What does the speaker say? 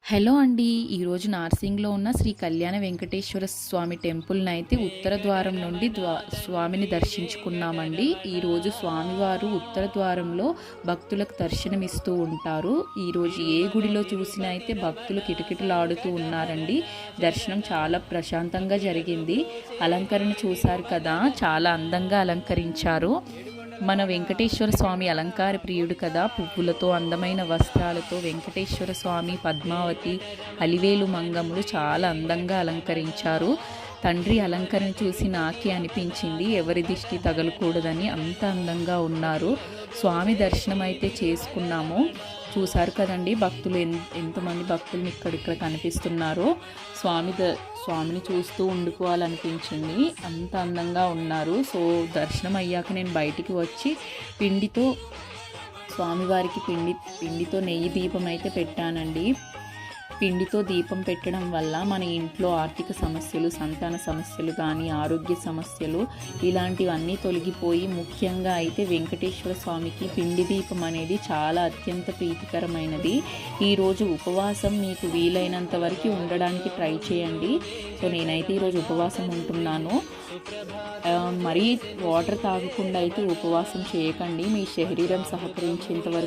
Hello అండి. ఈరోజు నార్సింగ్‌లో ఉన్న శ్రీ కళ్యాణ వెంకటేశ్వర స్వామి టెంపుల్‌ని అయితే ఉత్తర ద్వారం నుండి స్వామిని దర్శించుకున్నామండి. ఈరోజు స్వామివారు ఉత్తర ద్వారంలో భక్తులకు దర్శనమిస్తూ ఉంటారు. ఈరోజు ఏ గుడిలో చూసినా అయితే భక్తులు కిటకిటలాడుతూ ఉన్నారండి. దర్శనం చాలా ప్రశాంతంగా జరిగింది. అలంకరణ చూశారు కదా, చాలా అందంగా అలంకరించారు. మన వెంకటేశ్వర స్వామి అలంకార ప్రియుడు కదా. పువ్వులతో, అందమైన వస్త్రాలతో వెంకటేశ్వర స్వామి, పద్మావతి, అలివేలు మంగములు చాలా అందంగా అలంకరించారు. తండ్రి అలంకరణ చూసి నాకే అనిపించింది, ఎవరి దిష్టి తగలకూడదని. అంత అందంగా ఉన్నారు. స్వామి దర్శనం అయితే చేసుకున్నాము. చూసారు కదండి, భక్తులు ఎంతమంది భక్తులు ఇక్కడ కనిపిస్తున్నారో. స్వామిని చూస్తూ ఉండిపోవాలనిపించింది, అంత అందంగా ఉన్నారు. సో దర్శనం అయ్యాక నేను బయటికి వచ్చి స్వామివారికి పిండితో నెయ్యి దీపం అయితే పెట్టానండి. పిండితో దీపం పెట్టడం వల్ల మన ఇంట్లో ఆర్థిక సమస్యలు, సంతాన సమస్యలు కానీ, ఆరోగ్య సమస్యలు ఇలాంటివన్నీ తొలగిపోయి, ముఖ్యంగా అయితే వెంకటేశ్వర స్వామికి పిండి దీపం అనేది చాలా అత్యంత ప్రీతికరమైనది. ఈరోజు ఉపవాసం మీకు వీలైనంత వరకు ఉండడానికి ట్రై చేయండి. సో నేనైతే ఈరోజు ఉపవాసం ఉంటున్నాను. మరీ వాటర్ తాగకుండా అయితే ఉపవాసం చేయకండి. మీ శరీరం సహకరించేంత వరకు